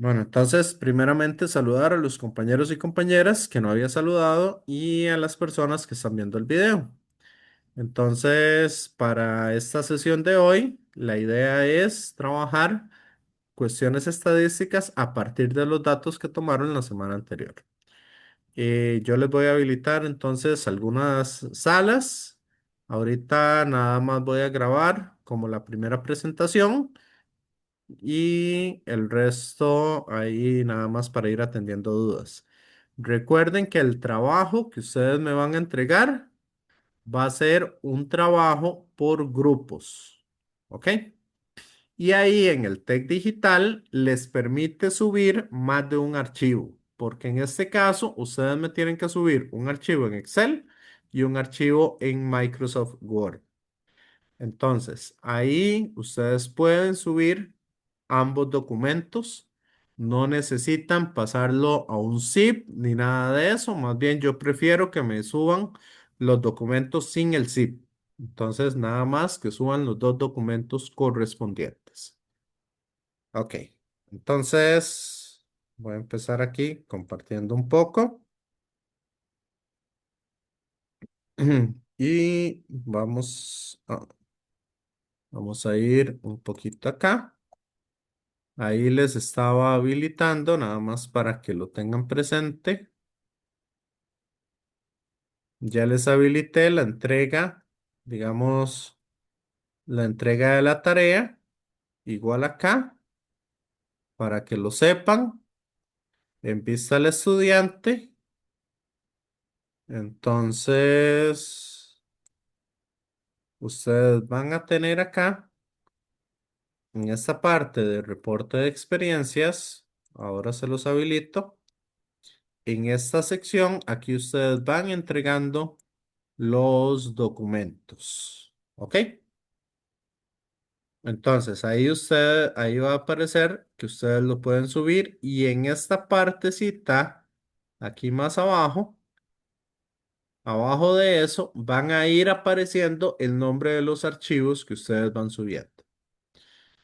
Bueno, entonces, primeramente saludar a los compañeros y compañeras que no había saludado y a las personas que están viendo el video. Entonces, para esta sesión de hoy, la idea es trabajar cuestiones estadísticas a partir de los datos que tomaron la semana anterior. Yo les voy a habilitar entonces algunas salas. Ahorita nada más voy a grabar como la primera presentación y el resto ahí nada más para ir atendiendo dudas. Recuerden que el trabajo que ustedes me van a entregar va a ser un trabajo por grupos, ¿ok? Y ahí en el TEC Digital les permite subir más de un archivo, porque en este caso ustedes me tienen que subir un archivo en Excel y un archivo en Microsoft Word. Entonces, ahí ustedes pueden subir ambos documentos. No necesitan pasarlo a un zip ni nada de eso. Más bien, yo prefiero que me suban los documentos sin el zip. Entonces, nada más que suban los dos documentos correspondientes. Ok. Entonces, voy a empezar aquí compartiendo un poco. Y vamos a ir un poquito acá. Ahí les estaba habilitando nada más para que lo tengan presente. Ya les habilité la entrega, digamos, la entrega de la tarea, igual acá, para que lo sepan. En vista al estudiante. Entonces, ustedes van a tener acá, en esta parte de reporte de experiencias, ahora se los habilito. En esta sección, aquí ustedes van entregando los documentos. ¿Ok? Entonces, ahí va a aparecer que ustedes lo pueden subir y en esta partecita, aquí más abajo, abajo de eso, van a ir apareciendo el nombre de los archivos que ustedes van subiendo.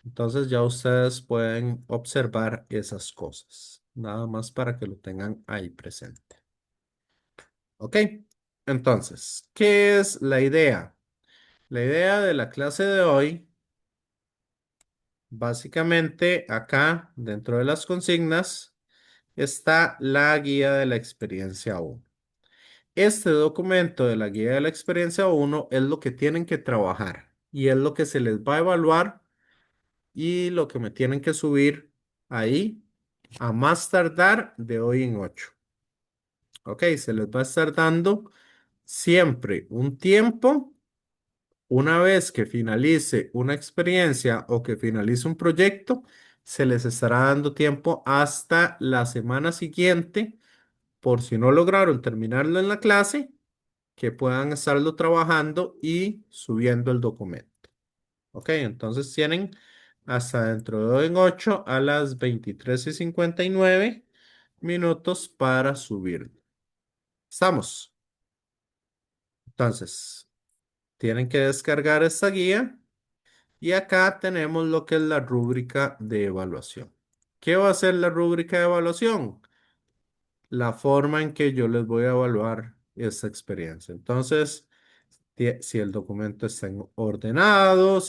Entonces, ya ustedes pueden observar esas cosas. Nada más para que lo tengan ahí presente. ¿Ok? Entonces, ¿qué es la idea? La idea de la clase de hoy, básicamente acá dentro de las consignas, está la guía de la experiencia uno. Este documento de la guía de la experiencia uno es lo que tienen que trabajar y es lo que se les va a evaluar y lo que me tienen que subir ahí a más tardar de hoy en 8. Ok, se les va a estar dando siempre un tiempo. Una vez que finalice una experiencia o que finalice un proyecto, se les estará dando tiempo hasta la semana siguiente, por si no lograron terminarlo en la clase, que puedan estarlo trabajando y subiendo el documento. Ok, entonces tienen hasta dentro de hoy en 8 a las 23:59 para subirlo. ¿Estamos? Entonces, tienen que descargar esta guía. Y acá tenemos lo que es la rúbrica de evaluación. ¿Qué va a ser la rúbrica de evaluación? La forma en que yo les voy a evaluar esta experiencia. Entonces, si el documento está ordenado,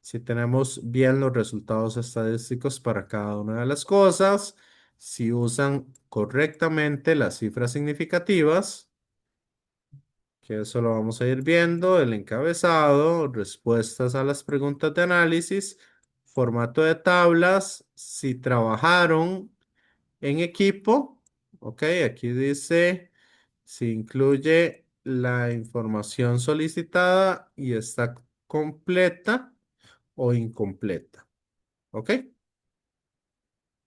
si tenemos bien los resultados estadísticos para cada una de las cosas, si usan correctamente las cifras significativas, que eso lo vamos a ir viendo, el encabezado, respuestas a las preguntas de análisis, formato de tablas, si trabajaron en equipo, ok, aquí dice si incluye la información solicitada y está completa o incompleta, ok.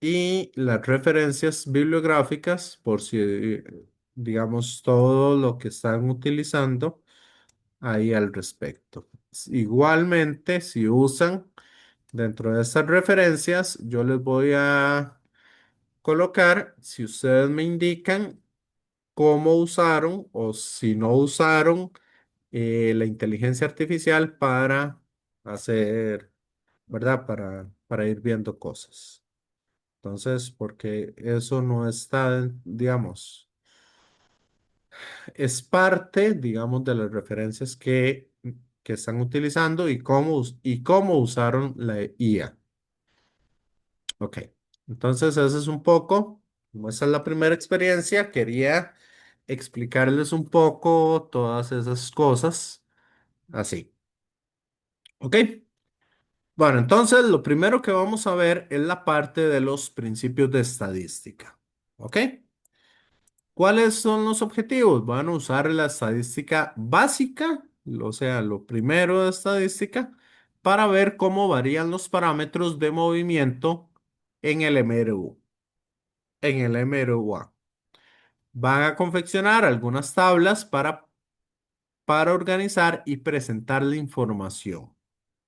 Y las referencias bibliográficas, por si, digamos, todo lo que están utilizando ahí al respecto. Igualmente, si usan dentro de estas referencias, yo les voy a colocar, si ustedes me indican cómo usaron o si no usaron la inteligencia artificial para hacer ¿verdad? Para ir viendo cosas. Entonces, porque eso no está, digamos, es parte, digamos, de las referencias que están utilizando y cómo usaron la IA. Ok, entonces esa es un poco, como esa es la primera experiencia, quería explicarles un poco todas esas cosas así. Ok, bueno, entonces lo primero que vamos a ver es la parte de los principios de estadística. Ok, ¿cuáles son los objetivos? Van a usar la estadística básica, o sea, lo primero de estadística, para ver cómo varían los parámetros de movimiento en el MRU, en el MRUA. Van a confeccionar algunas tablas para organizar y presentar la información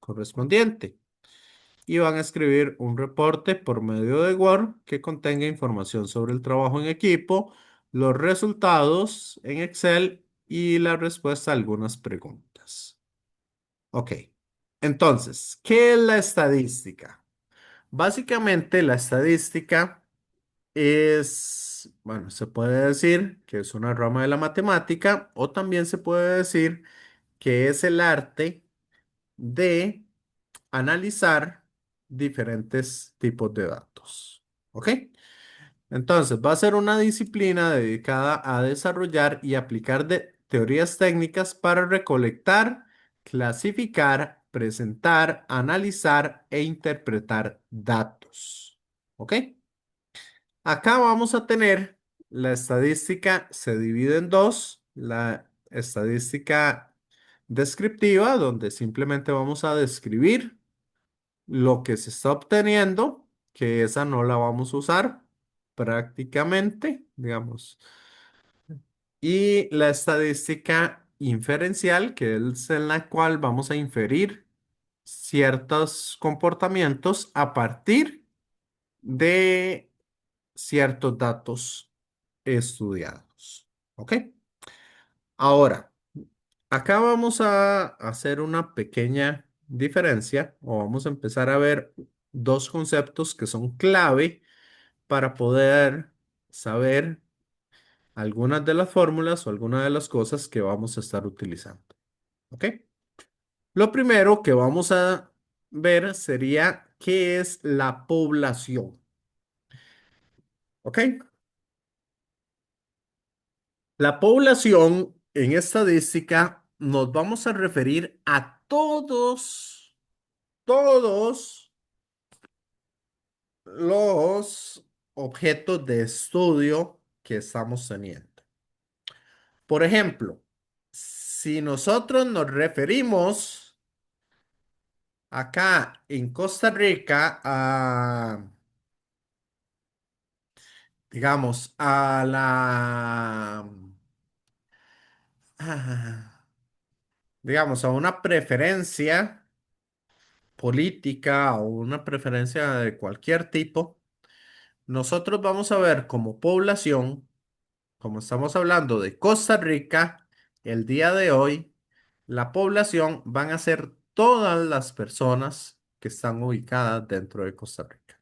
correspondiente. Y van a escribir un reporte por medio de Word que contenga información sobre el trabajo en equipo, los resultados en Excel y la respuesta a algunas preguntas. Ok, entonces, ¿qué es la estadística? Básicamente, la estadística bueno, se puede decir que es una rama de la matemática o también se puede decir que es el arte de analizar diferentes tipos de datos. ¿Ok? Entonces, va a ser una disciplina dedicada a desarrollar y aplicar teorías técnicas para recolectar, clasificar, presentar, analizar e interpretar datos. ¿Ok? Acá vamos a tener la estadística, se divide en dos, la estadística descriptiva, donde simplemente vamos a describir lo que se está obteniendo, que esa no la vamos a usar prácticamente, digamos. Y la estadística inferencial, que es en la cual vamos a inferir ciertos comportamientos a partir de ciertos datos estudiados. ¿Ok? Ahora, acá vamos a hacer una pequeña diferencia o vamos a empezar a ver dos conceptos que son clave para poder saber algunas de las fórmulas o algunas de las cosas que vamos a estar utilizando. ¿Ok? Lo primero que vamos a ver sería qué es la población. ¿Ok? La población en estadística nos vamos a referir a todos los objetos de estudio que estamos teniendo. Por ejemplo, si nosotros nos referimos acá en Costa Rica digamos, digamos, a una preferencia política o una preferencia de cualquier tipo, nosotros vamos a ver como población, como estamos hablando de Costa Rica, el día de hoy, la población van a ser todas las personas que están ubicadas dentro de Costa Rica.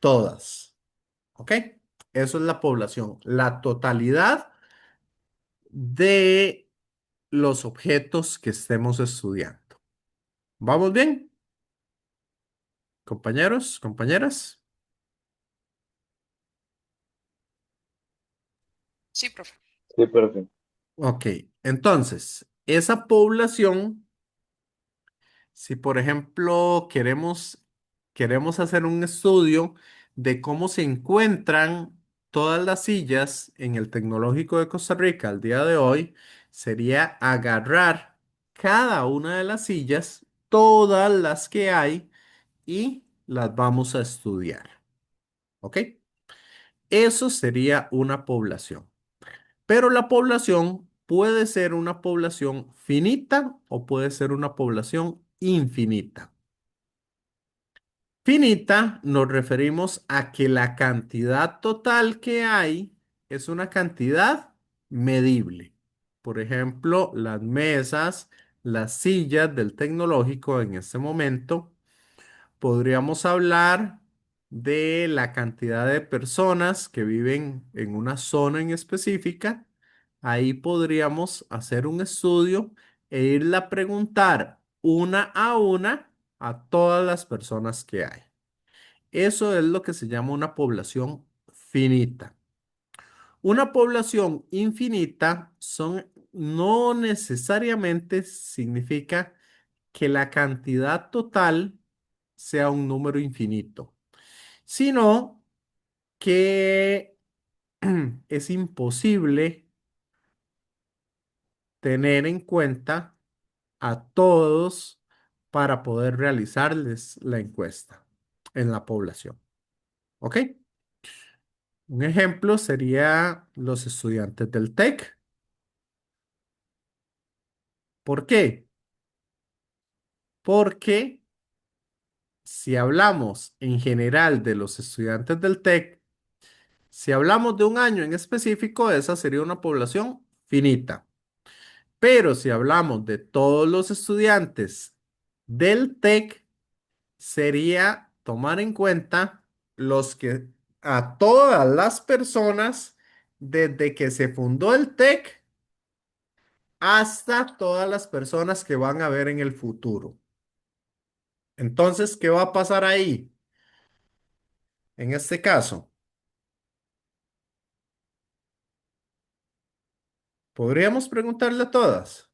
Todas. ¿Ok? Eso es la población, la totalidad de los objetos que estemos estudiando. ¿Vamos bien, compañeros, compañeras? Sí, profe. Sí, profe. Ok, entonces, esa población, si por ejemplo queremos hacer un estudio de cómo se encuentran todas las sillas en el Tecnológico de Costa Rica al día de hoy, sería agarrar cada una de las sillas, todas las que hay, y las vamos a estudiar. ¿Ok? Eso sería una población. Pero la población puede ser una población finita o puede ser una población infinita. Finita nos referimos a que la cantidad total que hay es una cantidad medible. Por ejemplo, las mesas, las sillas del tecnológico en este momento. podríamos hablar de la cantidad de personas que viven en una zona en específica. Ahí podríamos hacer un estudio e irle a preguntar una a una a todas las personas que hay. Eso es lo que se llama una población finita. Una población infinita no necesariamente significa que la cantidad total sea un número infinito, sino que es imposible tener en cuenta a todos para poder realizarles la encuesta en la población. ¿Ok? Un ejemplo sería los estudiantes del TEC. ¿Por qué? Porque si hablamos en general de los estudiantes del TEC, si hablamos de un año en específico, esa sería una población finita. Pero si hablamos de todos los estudiantes del TEC, sería tomar en cuenta los que a todas las personas desde que se fundó el TEC hasta todas las personas que van a ver en el futuro. Entonces, ¿qué va a pasar ahí? En este caso, podríamos preguntarle a todas.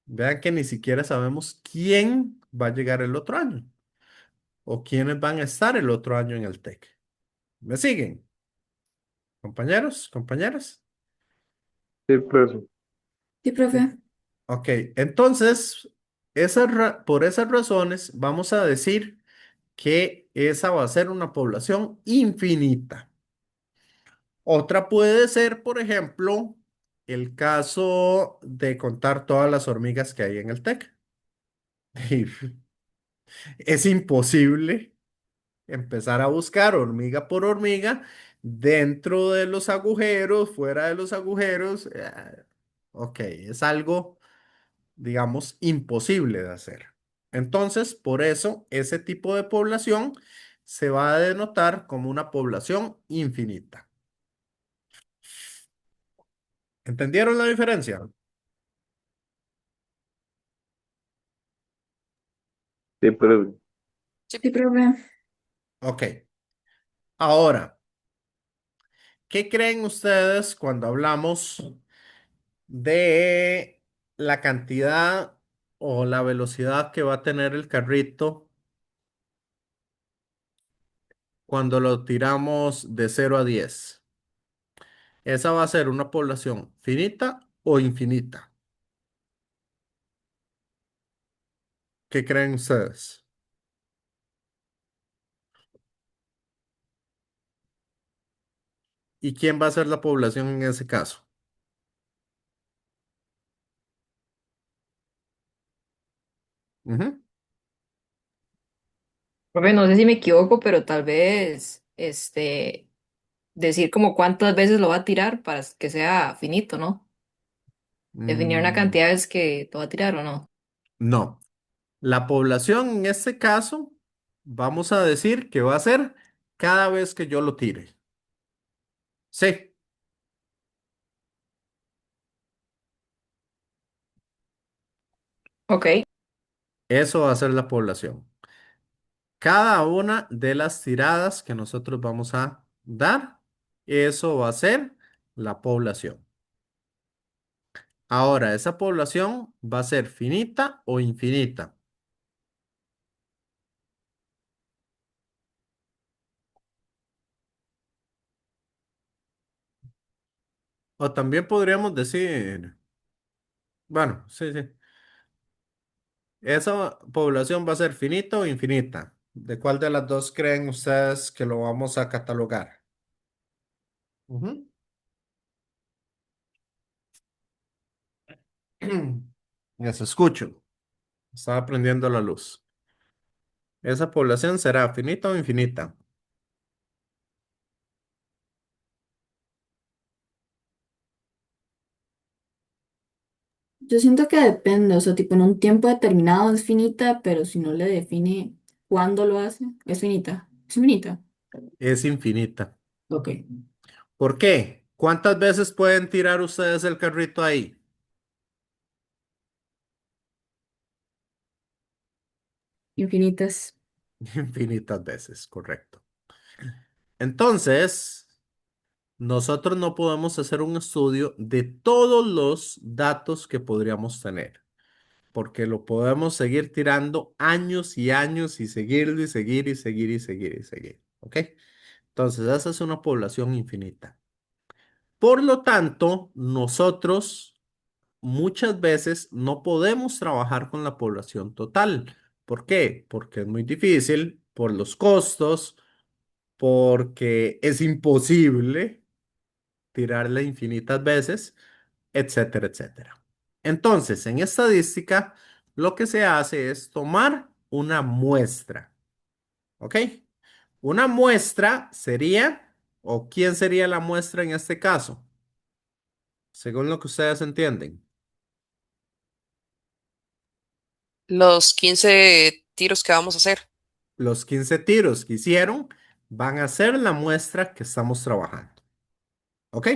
Vean que ni siquiera sabemos quién va a llegar el otro año o quiénes van a estar el otro año en el TEC. ¿Me siguen, compañeros, compañeras? Sí, profe. Sí, profe. Ok, entonces, por esas razones, vamos a decir que esa va a ser una población infinita. Otra puede ser, por ejemplo, el caso de contar todas las hormigas que hay en el TEC. Es imposible empezar a buscar hormiga por hormiga dentro de los agujeros, fuera de los agujeros. Ok, es algo, digamos, imposible de hacer. Entonces, por eso, ese tipo de población se va a denotar como una población infinita. ¿Entendieron la diferencia? Sí, profe. Sí, profe. Ok. Ahora, ¿qué creen ustedes cuando hablamos de la cantidad o la velocidad que va a tener el carrito cuando lo tiramos de 0 a 10? ¿Esa va a ser una población finita o infinita? ¿Qué creen ustedes? ¿Y quién va a ser la población en ese caso? Ujú. Profe, no sé si me equivoco, pero tal vez, decir como cuántas veces lo va a tirar para que sea finito, ¿no? Definir una Mm, cantidad de veces que lo va a tirar o no. no. La población en este caso, vamos a decir que va a ser cada vez que yo lo tire. Sí, Ok. eso va a ser la población. Cada una de las tiradas que nosotros vamos a dar, eso va a ser la población. Ahora, esa población va a ser finita o infinita. O también podríamos decir, bueno, sí, sí, esa población va a ser finita o infinita. ¿De cuál de las dos creen ustedes que lo vamos a catalogar? Ujú. Les escucho. Estaba prendiendo la luz. ¿Esa población será finita o infinita? Yo siento que depende, o sea, tipo en un tiempo determinado es finita, pero si no le define ¿Cuándo lo hace? Es finita. Es finita. Es infinita. Ok. ¿Por qué? ¿Cuántas veces pueden tirar ustedes el carrito ahí? Infinitas. Infinitas veces, correcto. Entonces, nosotros no podemos hacer un estudio de todos los datos que podríamos tener, porque lo podemos seguir tirando años y años y seguirlo y seguir y seguir y seguir y seguir. ¿Ok? Entonces, esa es una población infinita. Por lo tanto, nosotros muchas veces no podemos trabajar con la población total. ¿Por qué? Porque es muy difícil, por los costos, porque es imposible tirarla infinitas veces, etcétera, etcétera. Entonces, en estadística, lo que se hace es tomar una muestra, ¿ok? Una muestra sería, o ¿quién sería la muestra en este caso? Según lo que ustedes entienden. Los 15 tiros que vamos a hacer. Los 15 tiros que hicieron van a ser la muestra que estamos trabajando, ¿ok?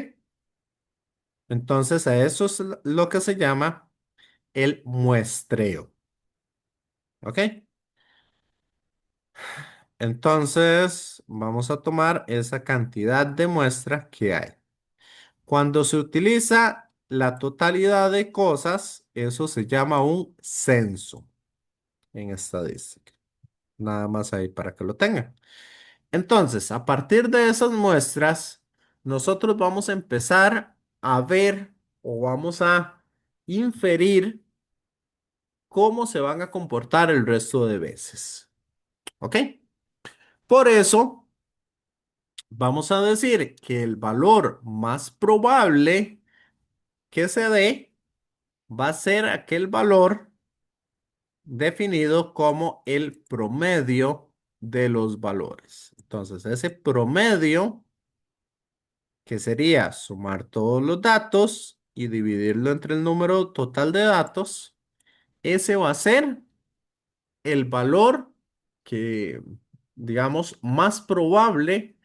Entonces, a eso es lo que se llama el muestreo, ¿ok? Entonces, vamos a tomar esa cantidad de muestra que hay. Cuando se utiliza la totalidad de cosas, eso se llama un censo en estadística. Nada más ahí para que lo tengan. Entonces, a partir de esas muestras, nosotros vamos a empezar a ver o vamos a inferir cómo se van a comportar el resto de veces. ¿Ok? Por eso, vamos a decir que el valor más probable que se dé va a ser aquel valor definido como el promedio de los valores. Entonces, ese promedio, que sería sumar todos los datos y dividirlo entre el número total de datos, ese va a ser el valor que, digamos, más probable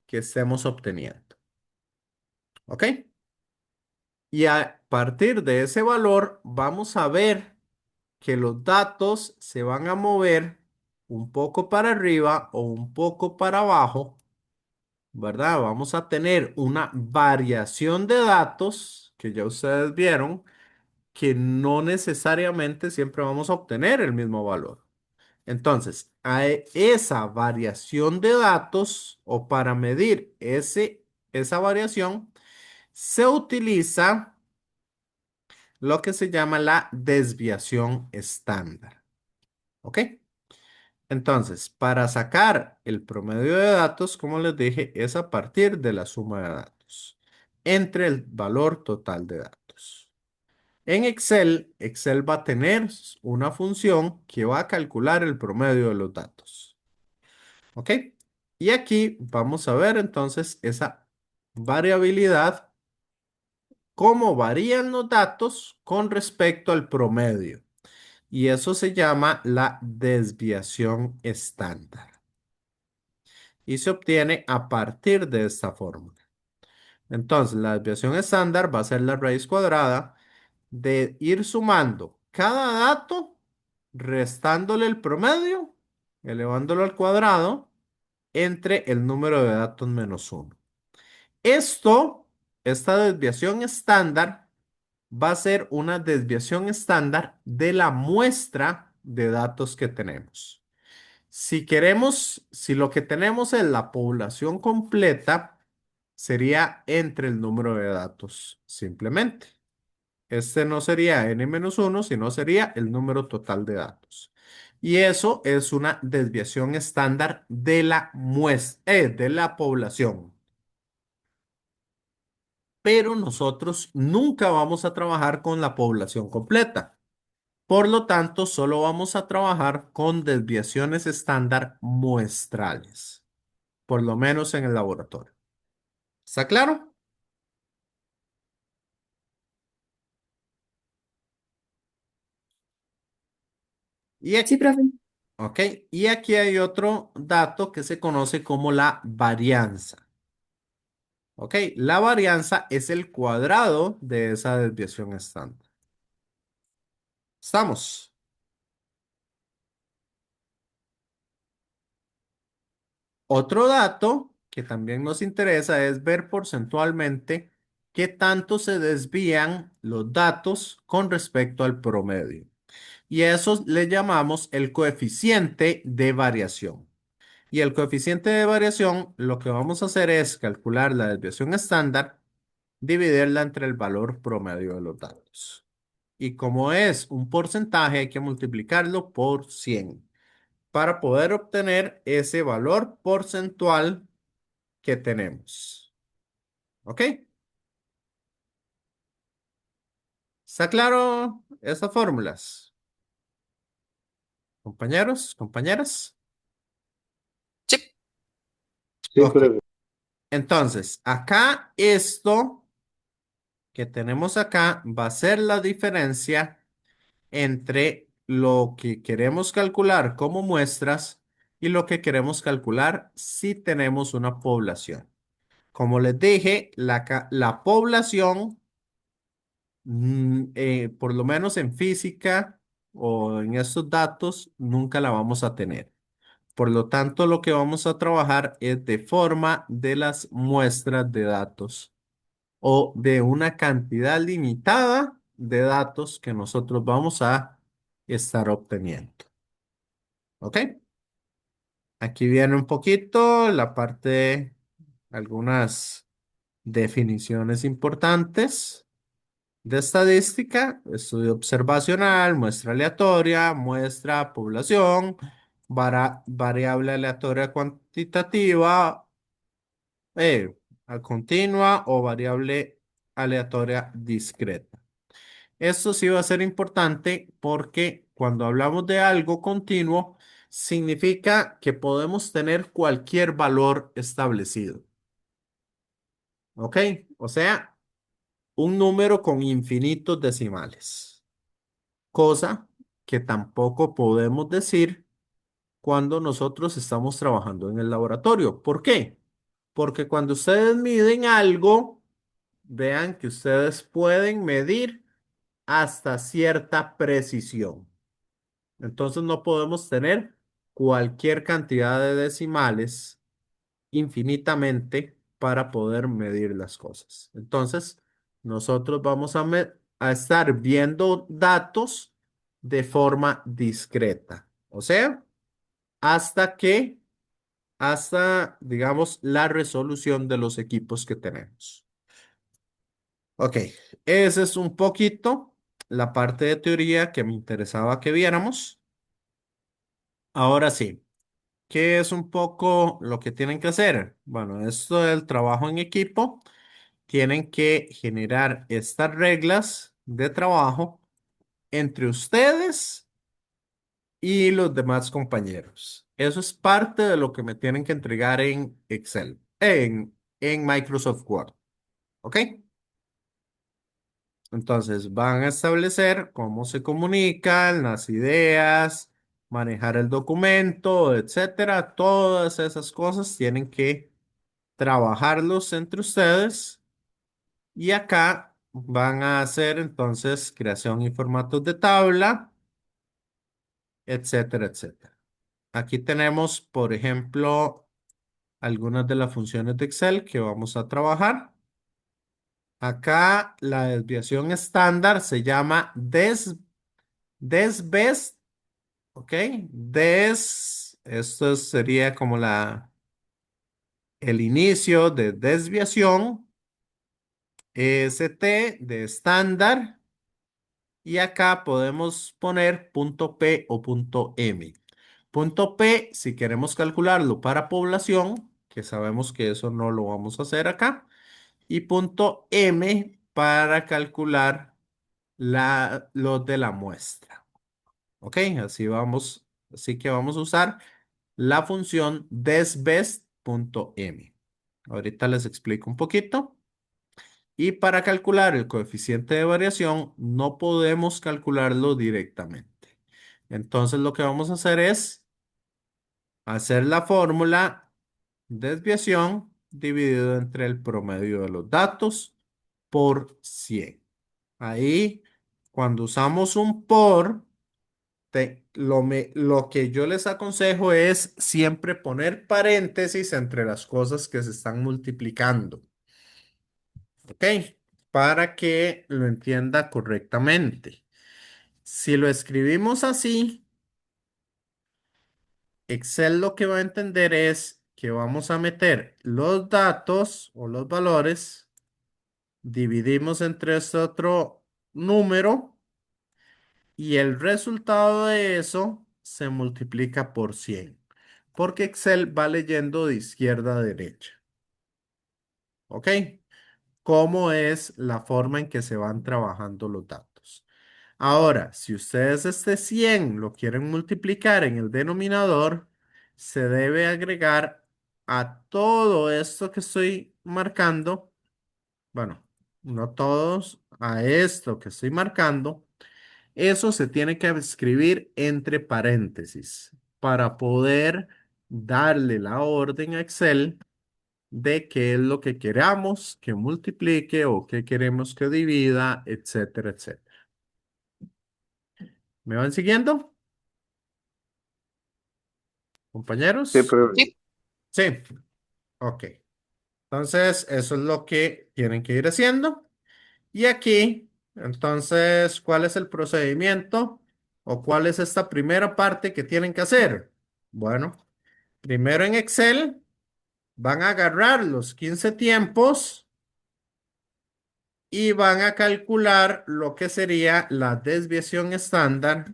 que estemos obteniendo. ¿Ok? Y a partir de ese valor vamos a ver que los datos se van a mover un poco para arriba o un poco para abajo, ¿verdad? Vamos a tener una variación de datos que ya ustedes vieron que no necesariamente siempre vamos a obtener el mismo valor. Entonces, esa variación de datos o para medir esa variación, se utiliza lo que se llama la desviación estándar. ¿Ok? Entonces, para sacar el promedio de datos, como les dije, es a partir de la suma de datos entre el valor total de datos. En Excel, Excel va a tener una función que va a calcular el promedio de los datos. ¿Ok? Y aquí vamos a ver entonces esa variabilidad, cómo varían los datos con respecto al promedio. Y eso se llama la desviación estándar. Y se obtiene a partir de esta fórmula. Entonces, la desviación estándar va a ser la raíz cuadrada de ir sumando cada dato, restándole el promedio, elevándolo al cuadrado, entre el número de datos menos uno. Esta desviación estándar va a ser una desviación estándar de la muestra de datos que tenemos. Si lo que tenemos es la población completa, sería entre el número de datos simplemente. Este no sería n-1, sino sería el número total de datos. Y eso es una desviación estándar de la de la población. Pero nosotros nunca vamos a trabajar con la población completa. Por lo tanto, solo vamos a trabajar con desviaciones estándar muestrales, por lo menos en el laboratorio. ¿Está claro? Y Sí, aquí, profe. ¿Ok? Y aquí hay otro dato que se conoce como la varianza. ¿Ok? La varianza es el cuadrado de esa desviación estándar. ¿Estamos? Otro dato que también nos interesa es ver porcentualmente qué tanto se desvían los datos con respecto al promedio. Y eso le llamamos el coeficiente de variación. Y el coeficiente de variación, lo que vamos a hacer es calcular la desviación estándar, dividirla entre el valor promedio de los datos. Y como es un porcentaje, hay que multiplicarlo por 100 para poder obtener ese valor porcentual que tenemos. ¿Ok? ¿Está claro esas fórmulas? Compañeros, compañeras. Sí, Sí, Ok. profe. Entonces, acá esto que tenemos acá va a ser la diferencia entre lo que queremos calcular como muestras y lo que queremos calcular si tenemos una población. Como les dije, la población, por lo menos en física o en estos datos, nunca la vamos a tener. Por lo tanto, lo que vamos a trabajar es de forma de las muestras de datos o de una cantidad limitada de datos que nosotros vamos a estar obteniendo. ¿Ok? Aquí viene un poquito la parte, algunas definiciones importantes de estadística: estudio observacional, muestra aleatoria, muestra población, variable aleatoria cuantitativa, continua o variable aleatoria discreta. Esto sí va a ser importante porque cuando hablamos de algo continuo, significa que podemos tener cualquier valor establecido. ¿Ok? O sea, un número con infinitos decimales. Cosa que tampoco podemos decir cuando nosotros estamos trabajando en el laboratorio. ¿Por qué? Porque cuando ustedes miden algo, vean que ustedes pueden medir hasta cierta precisión. Entonces no podemos tener cualquier cantidad de decimales infinitamente para poder medir las cosas. Entonces, nosotros vamos a estar viendo datos de forma discreta. O sea, hasta que, digamos, la resolución de los equipos que tenemos. Ok, esa es un poquito la parte de teoría que me interesaba que viéramos. Ahora sí, ¿qué es un poco lo que tienen que hacer? Bueno, esto del trabajo en equipo, tienen que generar estas reglas de trabajo entre ustedes y los demás compañeros. Eso es parte de lo que me tienen que entregar en Excel, en Microsoft Word. ¿Ok? Entonces van a establecer cómo se comunican las ideas, manejar el documento, etcétera. Todas esas cosas tienen que trabajarlos entre ustedes. Y acá van a hacer entonces creación y formatos de tabla, etcétera, etcétera. Aquí tenemos, por ejemplo, algunas de las funciones de Excel que vamos a trabajar. Acá la desviación estándar se llama desbest, ¿ok? Esto sería como el inicio de desviación, ST de estándar, y acá podemos poner punto P o punto M. Punto P si queremos calcularlo para población, que sabemos que eso no lo vamos a hacer acá, y punto M para calcular los de la muestra. ¿Ok? Así que vamos a usar la función desbest.m. Ahorita les explico un poquito. Y para calcular el coeficiente de variación, no podemos calcularlo directamente. Entonces lo que vamos a hacer es hacer la fórmula desviación dividido entre el promedio de los datos por 100. Ahí, cuando usamos un por, lo que yo les aconsejo es siempre poner paréntesis entre las cosas que se están multiplicando. ¿Ok? Para que lo entienda correctamente. Si lo escribimos así, Excel lo que va a entender es que vamos a meter los datos o los valores, dividimos entre este otro número y el resultado de eso se multiplica por 100, porque Excel va leyendo de izquierda a derecha. ¿Ok? ¿Cómo es la forma en que se van trabajando los datos? Ahora, si ustedes este 100 lo quieren multiplicar en el denominador, se debe agregar a todo esto que estoy marcando, bueno, no todos, a esto que estoy marcando, eso se tiene que escribir entre paréntesis para poder darle la orden a Excel de qué es lo que queramos que multiplique o qué queremos que divida, etcétera, etcétera. ¿Me van siguiendo, Sí, compañeros? profe. Sí. Sí, ok. Entonces, eso es lo que tienen que ir haciendo. Y aquí, entonces, ¿cuál es el procedimiento o cuál es esta primera parte que tienen que hacer? Bueno, primero en Excel van a agarrar los 15 tiempos y van a calcular lo que sería la desviación estándar.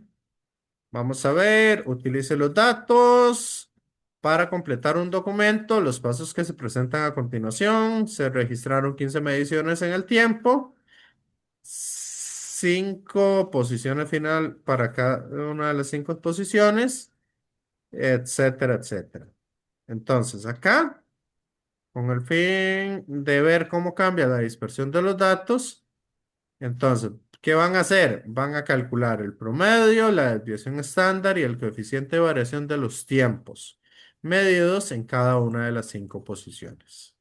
Vamos a ver, utilice los datos para completar un documento. Los pasos que se presentan a continuación. Se registraron 15 mediciones en el tiempo. 5 posiciones final para cada una de las 5 posiciones, etcétera, etcétera. Entonces, acá, con el fin de ver cómo cambia la dispersión de los datos, entonces, ¿qué van a hacer? Van a calcular el promedio, la desviación estándar y el coeficiente de variación de los tiempos medidos en cada una de las 5 posiciones.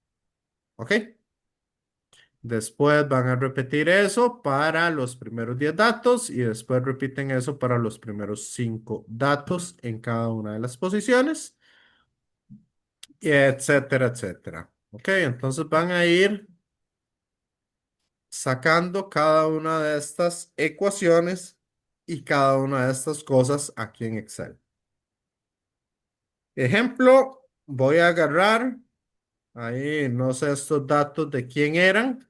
¿Ok? Después van a repetir eso para los primeros 10 datos y después repiten eso para los primeros 5 datos en cada una de las posiciones, y etcétera, etcétera. ¿Ok? Entonces van a ir sacando cada una de estas ecuaciones y cada una de estas cosas aquí en Excel. Ejemplo, voy a agarrar, ahí no sé estos datos de quién eran,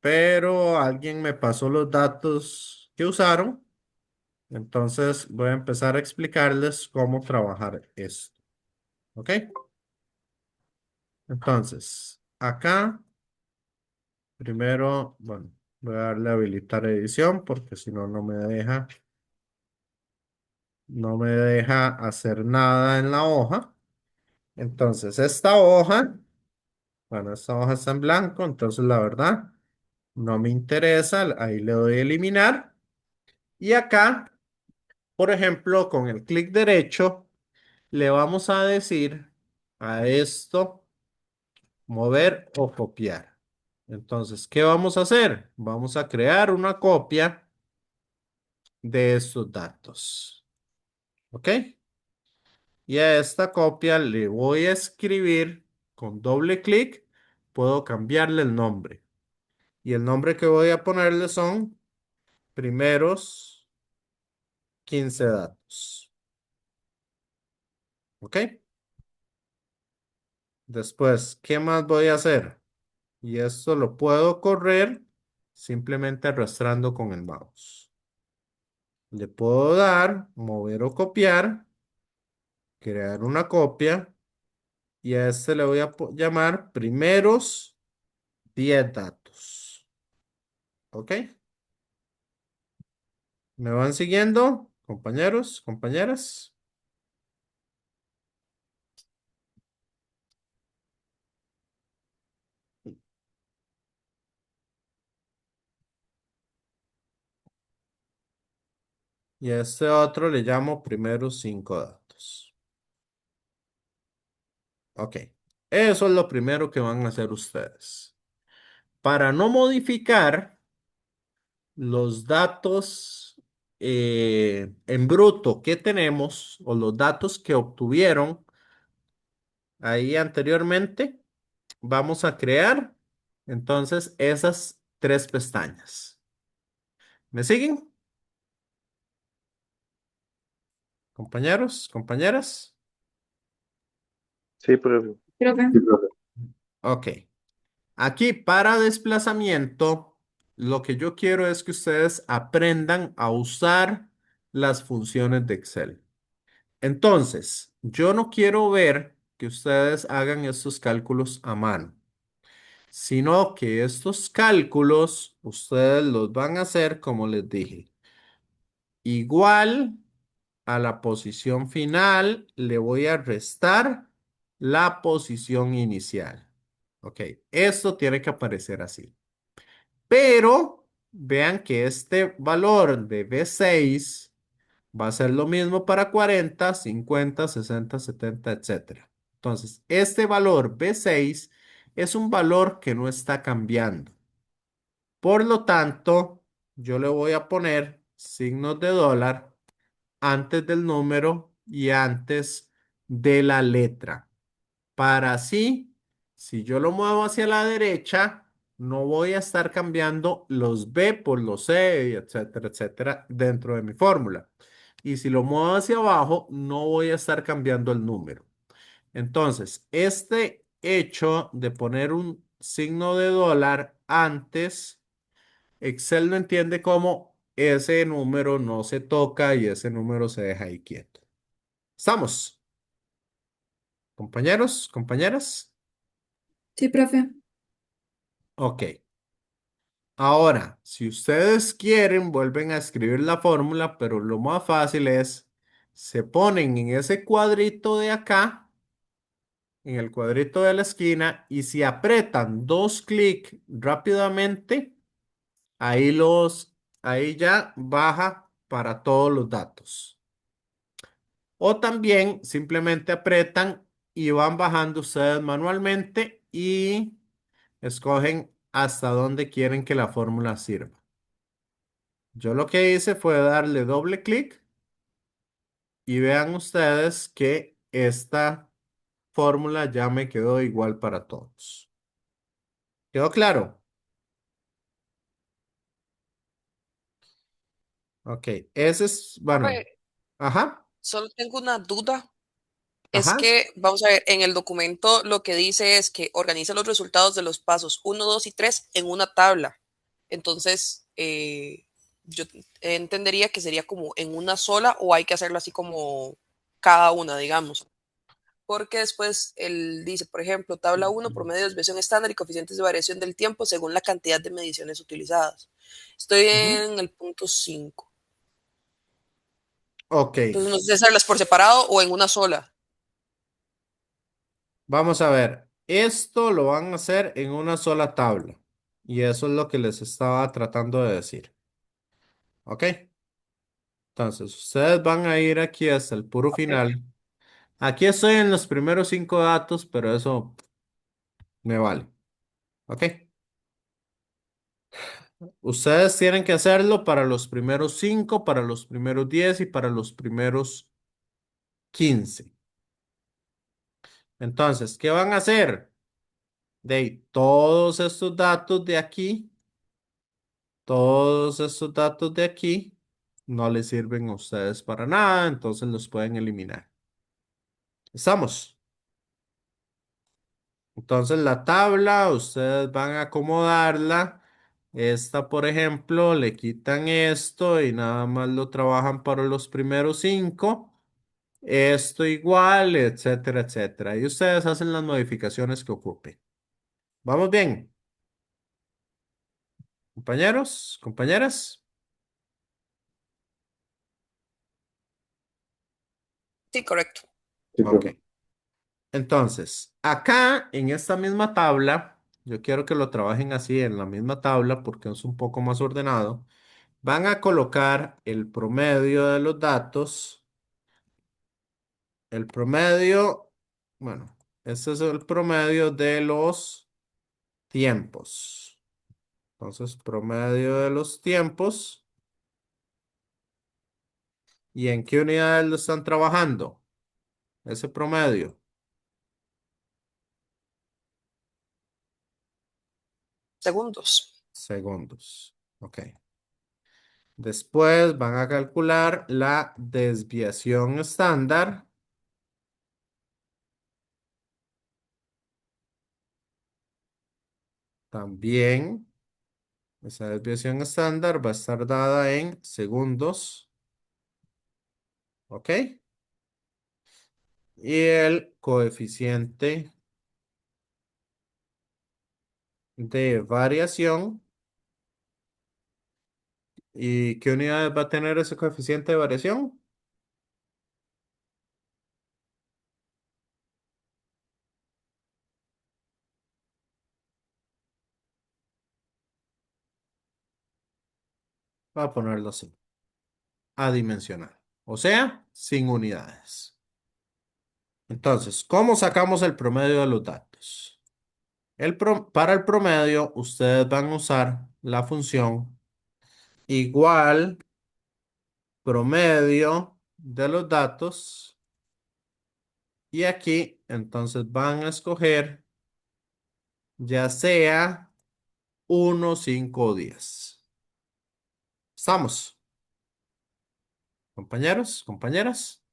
pero alguien me pasó los datos que usaron. Entonces voy a empezar a explicarles cómo trabajar esto. ¿Ok? Entonces, acá, primero, bueno, voy a darle a habilitar edición porque si no, no me deja hacer nada en la hoja. Entonces, esta hoja está en blanco, entonces la verdad no me interesa. Ahí le doy a eliminar. Y acá, por ejemplo, con el clic derecho, le vamos a decir a esto mover o copiar. Entonces, ¿qué vamos a hacer? Vamos a crear una copia de estos datos. ¿Ok? Y a esta copia le voy a escribir con doble clic, puedo cambiarle el nombre. Y el nombre que voy a ponerle son primeros 15 datos. ¿Ok? Después, ¿qué más voy a hacer? Y esto lo puedo correr simplemente arrastrando con el mouse. Le puedo dar, mover o copiar, crear una copia y a este le voy a llamar primeros 10 datos. ¿Ok? ¿Me van siguiendo, compañeros, compañeras? Y a este otro le llamo primeros 5 datos. Ok. Eso es lo primero que van a hacer ustedes. Para no modificar los datos en bruto que tenemos o los datos que obtuvieron ahí anteriormente, vamos a crear entonces esas tres pestañas. ¿Me siguen, compañeros, compañeras? Sí, profe. Profe. Ok. Aquí para desplazamiento, lo que yo quiero es que ustedes aprendan a usar las funciones de Excel. Entonces, yo no quiero ver que ustedes hagan estos cálculos a mano, sino que estos cálculos ustedes los van a hacer como les dije. Igual a la posición final le voy a restar la posición inicial. Ok, esto tiene que aparecer así. Pero vean que este valor de B6 va a ser lo mismo para 40, 50, 60, 70, etcétera. Entonces, este valor B6 es un valor que no está cambiando. Por lo tanto, yo le voy a poner signos de dólar antes del número y antes de la letra. Para así, si yo lo muevo hacia la derecha, no voy a estar cambiando los B por los C, etcétera, etcétera, dentro de mi fórmula. Y si lo muevo hacia abajo, no voy a estar cambiando el número. Entonces, este hecho de poner un signo de dólar antes, Excel lo entiende como ese número no se toca y ese número se deja ahí quieto. ¿Estamos? Compañeros, compañeras. Sí, profe. Ok. Ahora, si ustedes quieren, vuelven a escribir la fórmula, pero lo más fácil es, se ponen en ese cuadrito de acá, en el cuadrito de la esquina, y si apretan dos clics rápidamente, ahí ya baja para todos los datos. O también simplemente apretan y van bajando ustedes manualmente y escogen hasta dónde quieren que la fórmula sirva. Yo lo que hice fue darle doble clic y vean ustedes que esta fórmula ya me quedó igual para todos. ¿Quedó claro? Ok, ese es, bueno, Profe, ajá, solo tengo una duda. Es ajá. que, vamos a ver, en el documento lo que dice es que organiza los resultados de los pasos 1, 2 y 3 en una tabla. Entonces, yo entendería que sería como en una sola o hay que hacerlo así como cada una, digamos. Porque después él dice, por ejemplo, tabla 1, promedio de desviación estándar y coeficientes de variación del tiempo según la cantidad de mediciones utilizadas. Estoy Ujú. en el punto 5. Ok, Entonces, no sé si hacerlas por separado o en una sola. vamos a ver. Esto lo van a hacer en una sola tabla. Y eso es lo que les estaba tratando de decir. ¿Ok? Entonces, ustedes van a ir aquí hasta el puro Ok. final. Aquí estoy en los primeros cinco datos, pero eso me vale. ¿Ok? Ustedes tienen que hacerlo para los primeros cinco, para los primeros 10 y para los primeros 15. Entonces, ¿qué van a hacer? De ahí, todos estos datos de aquí, no les sirven a ustedes para nada, entonces los pueden eliminar. ¿Estamos? Entonces la tabla, ustedes van a acomodarla. Esta, por ejemplo, le quitan esto y nada más lo trabajan para los primeros cinco. Esto igual, etcétera, etcétera. Y ustedes hacen las modificaciones que ocupen. ¿Vamos bien, compañeros, compañeras? Sí, correcto. Ok. Entonces, acá en esta misma tabla, yo quiero que lo trabajen así en la misma tabla porque es un poco más ordenado. Van a colocar el promedio de los datos. El promedio, bueno, Este es el promedio de los tiempos. Entonces, promedio de los tiempos. ¿Y en qué unidades lo están trabajando? Ese promedio. Segundos. Segundos. Ok. Después van a calcular la desviación estándar. También esa desviación estándar va a estar dada en segundos. ¿Ok? Y el coeficiente de variación. ¿Y qué unidades va a tener ese coeficiente de variación? Va a ponerlo así, adimensional. O sea, sin unidades. Entonces, ¿cómo sacamos el promedio de los datos? Para el promedio, ustedes van a usar la función igual promedio de los datos. Y aquí, entonces, van a escoger ya sea 1, 5 o 10. ¿Estamos, compañeros, compañeras?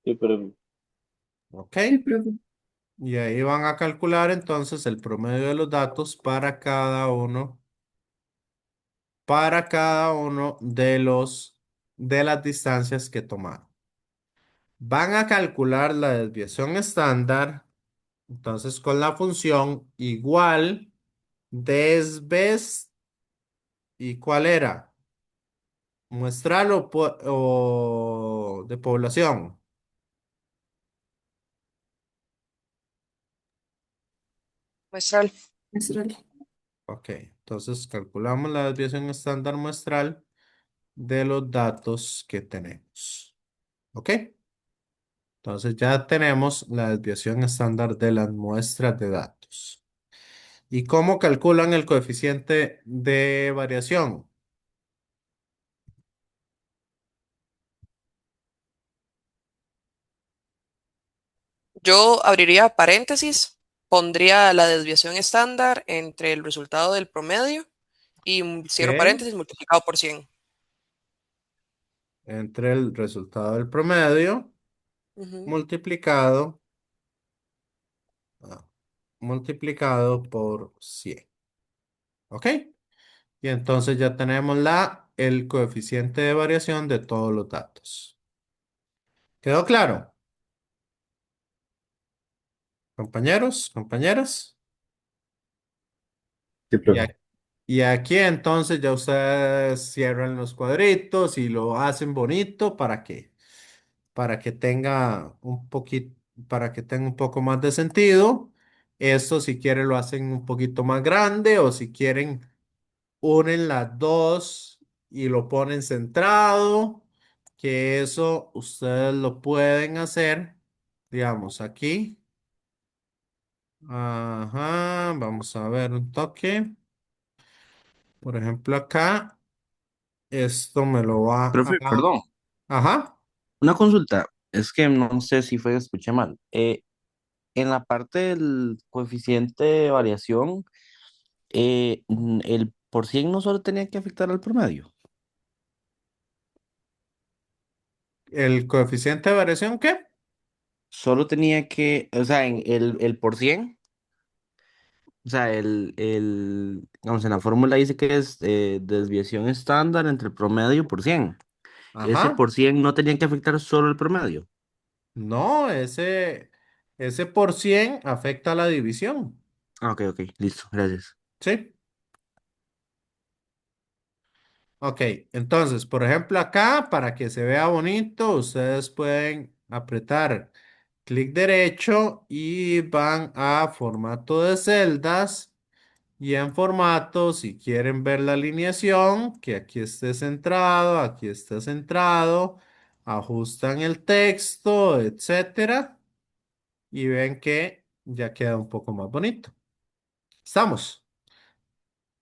Sí, profe. Ok. Sí, profe. Y ahí van a calcular entonces el promedio de los datos para cada uno de las distancias que tomaron. Van a calcular la desviación estándar, entonces con la función igual desves, ¿y cuál era? Muestral o de población. Muestral. Mensual. Ok, entonces calculamos la desviación estándar muestral de los datos que tenemos. ¿Ok? Entonces ya tenemos la desviación estándar de las muestras de datos. ¿Y cómo calculan el coeficiente de variación? Yo abriría paréntesis, pondría la desviación estándar entre el resultado del promedio y cierro Ok, paréntesis multiplicado por 100. entre el resultado del promedio Ujú. multiplicado, ah, multiplicado por 100. ¿Ok? Y entonces ya tenemos el coeficiente de variación de todos los datos. ¿Quedó claro? Compañeros, compañeras. Sí, Y, profe. y aquí entonces ya ustedes cierran los cuadritos y lo hacen bonito para que tenga un poquito, para que tenga un poco más de sentido. Esto si quieren lo hacen un poquito más grande o si quieren unen las dos y lo ponen centrado, que eso ustedes lo pueden hacer, digamos, aquí. Ajá, vamos a ver un toque. Por ejemplo, acá, esto me lo va Profe, a... perdón, Ajá, una consulta. Es que no sé si fue que escuché mal. En la parte del coeficiente de variación, el por 100 no solo tenía que afectar al promedio, el coeficiente de variación, ¿qué? solo tenía que, o sea, en el por 100, o sea, vamos, en la fórmula dice que es desviación estándar entre promedio por 100. Ese Ajá, por 100 no tenía que afectar solo el promedio. no, ese por 100 afecta a la división, Ah, ok, ok, listo, gracias. ¿sí? Ok, entonces, por ejemplo, acá, para que se vea bonito, ustedes pueden apretar clic derecho y van a formato de celdas. Y en formato, si quieren ver la alineación, que aquí esté centrado, ajustan el texto, etcétera, y ven que ya queda un poco más bonito. ¿Estamos?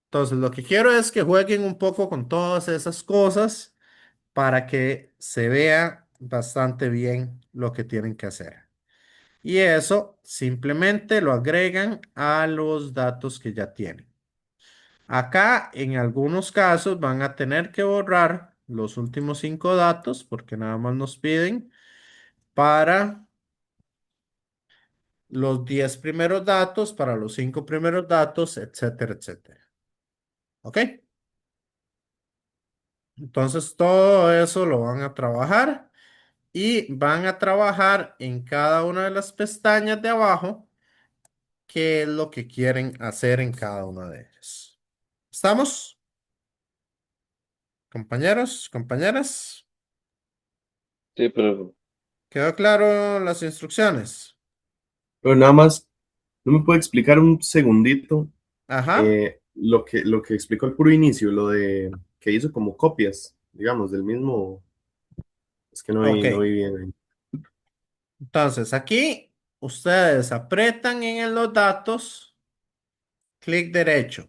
Entonces, lo que quiero es que jueguen un poco con todas esas cosas para que se vea bastante bien lo que tienen que hacer. Y eso simplemente lo agregan a los datos que ya tienen. Acá, en algunos casos, van a tener que borrar los últimos 5 datos porque nada más nos piden para los 10 primeros datos, para los 5 primeros datos, etcétera, etcétera. ¿Ok? Entonces, todo eso lo van a trabajar y van a trabajar en cada una de las pestañas de abajo qué es lo que quieren hacer en cada una de ellas. ¿Estamos? Compañeros, compañeras, Sí, profe. ¿quedó claro las instrucciones? Pero nada más, ¿no me puede explicar un segundito Ajá, lo que explicó al puro inicio, lo de que hizo como copias, digamos, del mismo, es que ok. no vi bien ahí. Entonces, aquí ustedes apretan en los datos, clic derecho,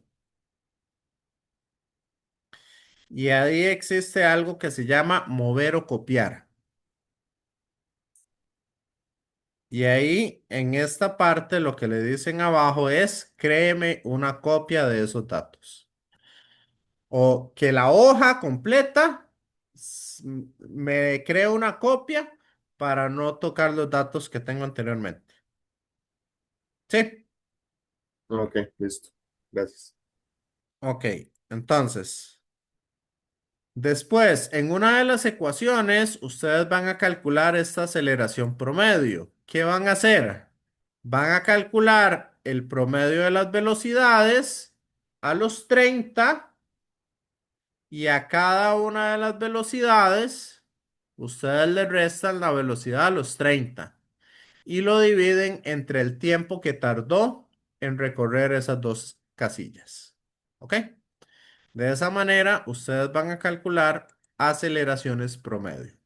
y ahí existe algo que se llama mover o copiar. Y ahí en esta parte lo que le dicen abajo es créeme una copia de esos datos. O que la hoja completa me cree una copia para no tocar los datos que tengo anteriormente. Sí, Ok, listo. Gracias. ok. Entonces, después, en una de las ecuaciones, ustedes van a calcular esta aceleración promedio. ¿Qué van a hacer? Van a calcular el promedio de las velocidades a los 30 y a cada una de las velocidades, ustedes le restan la velocidad a los 30 y lo dividen entre el tiempo que tardó en recorrer esas dos casillas. ¿Ok? De esa manera, ustedes van a calcular aceleraciones promedio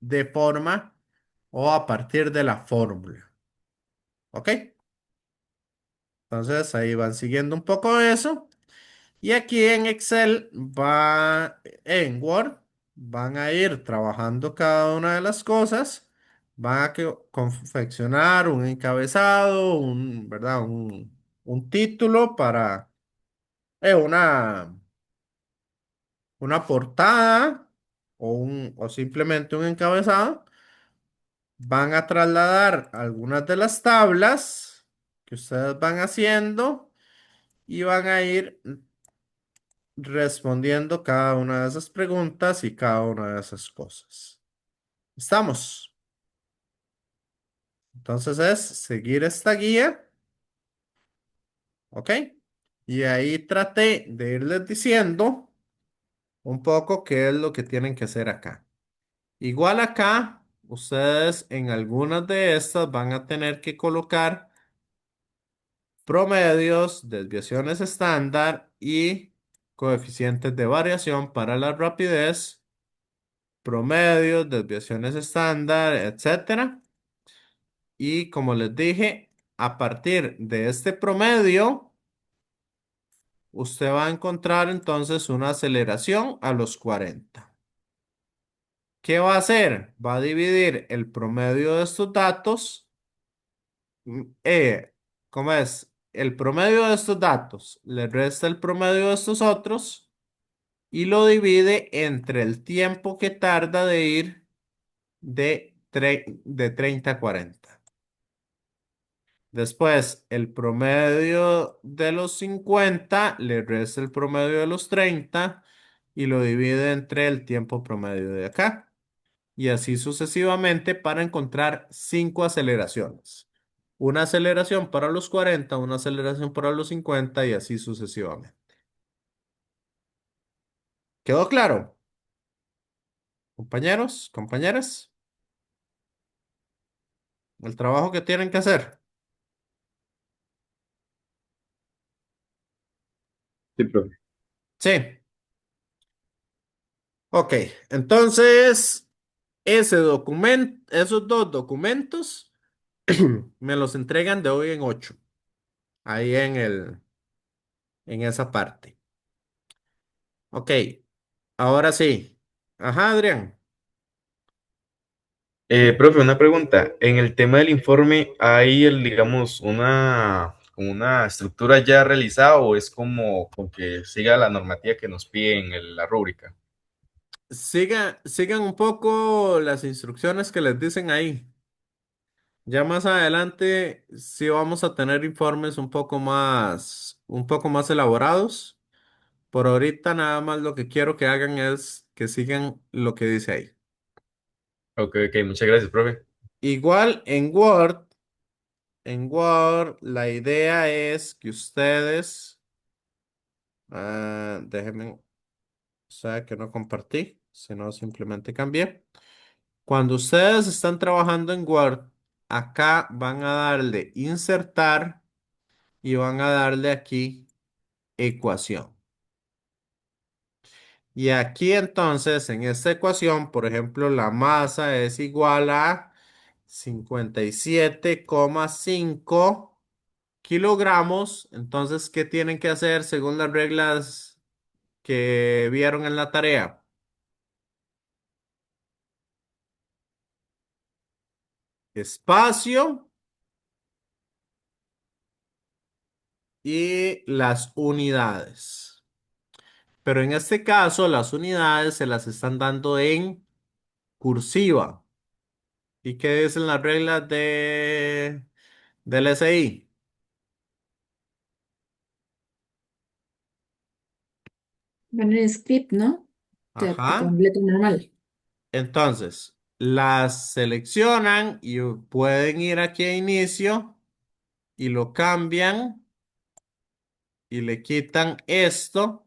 de forma o a partir de la fórmula. ¿Ok? Entonces ahí van siguiendo un poco eso. Y aquí en Excel en Word, van a ir trabajando cada una de las cosas. Van a confeccionar un encabezado, ¿verdad? Un título para una portada o simplemente un encabezado. Van a trasladar algunas de las tablas que ustedes van haciendo y van a ir respondiendo cada una de esas preguntas y cada una de esas cosas. ¿Estamos? Entonces es seguir esta guía, ¿ok? Y ahí traté de irles diciendo un poco qué es lo que tienen que hacer acá. Igual acá, ustedes en algunas de estas van a tener que colocar promedios, desviaciones estándar y coeficientes de variación para la rapidez, promedios, desviaciones estándar, etcétera. Y como les dije, a partir de este promedio, usted va a encontrar entonces una aceleración a los 40. ¿Qué va a hacer? Va a dividir el promedio de estos datos. ¿Cómo es? El promedio de estos datos le resta el promedio de estos otros y lo divide entre el tiempo que tarda de ir de 30 a 40. Después, el promedio de los 50 le resta el promedio de los 30 y lo divide entre el tiempo promedio de acá. Y así sucesivamente para encontrar 5 aceleraciones. Una aceleración para los 40, una aceleración para los 50 y así sucesivamente. ¿Quedó claro? Compañeros, compañeras, el trabajo que tienen que hacer. Sí, profe. Sí. Ok, entonces Esos dos documentos me los entregan de hoy en 8, ahí en esa parte. Ok, ahora sí. Ajá, Adrián. Profe, una pregunta. En el tema del informe, ¿hay, digamos, como una estructura ya realizada o es como con que siga la normativa que nos pide en la rúbrica? Sigan un poco las instrucciones que les dicen ahí. Ya más adelante sí vamos a tener informes un poco más elaborados. Por ahorita nada más lo que quiero que hagan es que sigan lo que dice ahí. Ok, ok, muchas gracias, profe. Igual en Word la idea es que ustedes, déjenme, o sea que no compartí, sino simplemente cambié. Cuando ustedes están trabajando en Word, acá van a darle insertar y van a darle aquí ecuación. Y aquí entonces, en esta ecuación, por ejemplo, la masa es igual a 57,5 kilogramos. Entonces, ¿qué tienen que hacer según las reglas que vieron en la tarea? Espacio y las unidades. Pero en este caso, las unidades se las están dando en cursiva. ¿Y qué dicen las reglas del SI? Van en script, ¿no? O sea, Ajá. con letra normal. Entonces, las seleccionan y pueden ir aquí a inicio y lo cambian y le quitan esto.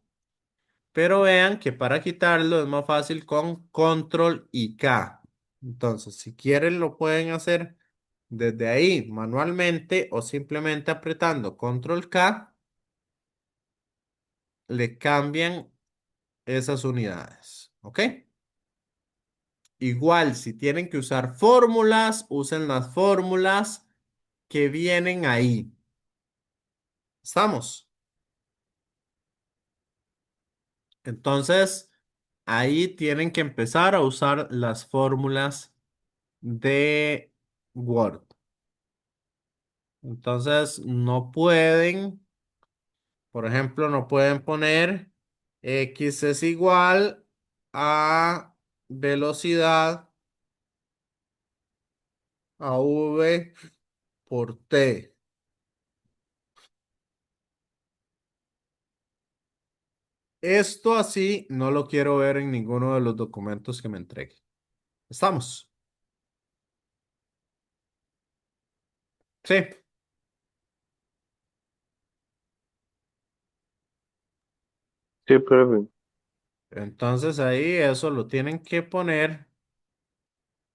Pero vean que para quitarlo es más fácil con control y K. Entonces, si quieren, lo pueden hacer desde ahí manualmente o simplemente apretando control K, le cambian esas unidades. ¿Ok? Igual, si tienen que usar fórmulas, usen las fórmulas que vienen ahí. ¿Estamos? Entonces, ahí tienen que empezar a usar las fórmulas de Word. Entonces, no pueden, por ejemplo, no pueden poner X es igual a velocidad a V por T. Esto así no lo quiero ver en ninguno de los documentos que me entreguen. ¿Estamos? Sí. Sí, profe. Entonces ahí eso lo tienen que poner,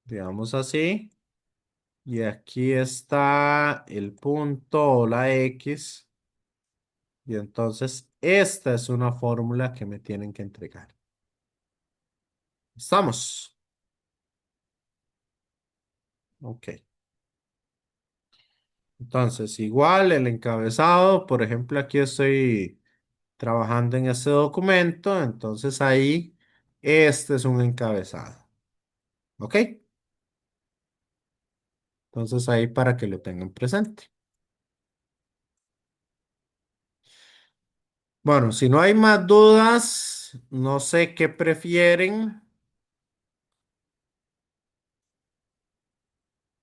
digamos así. Y aquí está el punto o la X. Y entonces esta es una fórmula que me tienen que entregar. ¿Estamos? Ok. Entonces, igual el encabezado, por ejemplo, aquí estoy trabajando en este documento, entonces ahí este es un encabezado. ¿Ok? Entonces ahí para que lo tengan presente. Bueno, si no hay más dudas, no sé qué prefieren.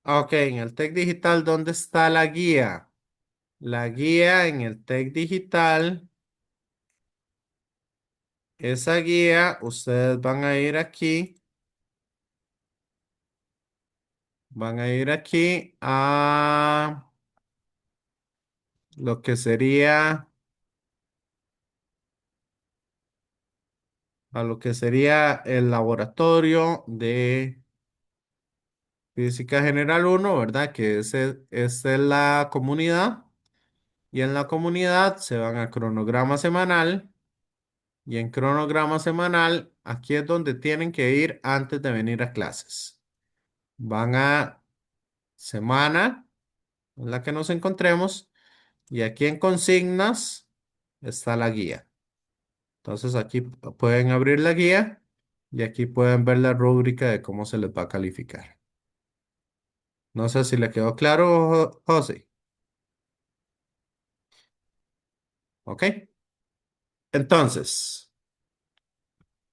Ok, en el TEC digital, ¿dónde está la guía? La guía en el TEC digital, esa guía, ustedes van a ir aquí a lo que sería, a lo que sería el laboratorio de Física General uno, ¿verdad? Que esa es la comunidad. Y en la comunidad se van a cronograma semanal Y en cronograma semanal, aquí es donde tienen que ir antes de venir a clases. Van a semana en la que nos encontremos y aquí en consignas está la guía. Entonces aquí pueden abrir la guía y aquí pueden ver la rúbrica de cómo se les va a calificar. No sé si le quedó claro, José. ¿Ok? Entonces,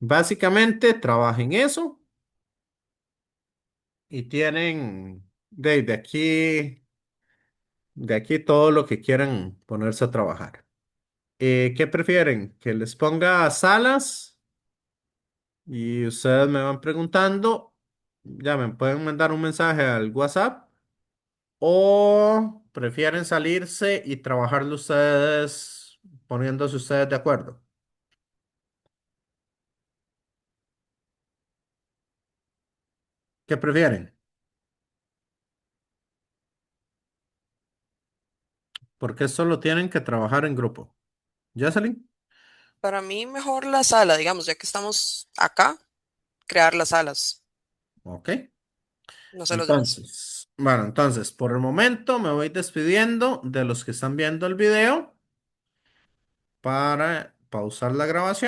básicamente trabajen eso y tienen de aquí todo lo que quieran ponerse a trabajar. ¿Qué prefieren? ¿Que les ponga salas? Y ustedes me van preguntando, ya me pueden mandar un mensaje al WhatsApp o prefieren salirse y trabajarlo ustedes poniéndose ustedes de acuerdo. ¿Qué prefieren? Porque solo tienen que trabajar en grupo. ¿Jocelyn? Para mí mejor la sala, digamos, ya que estamos acá, crear las salas, Ok. no sé los demás. Entonces, por el momento me voy despidiendo de los que están viendo el video para pausar la grabación.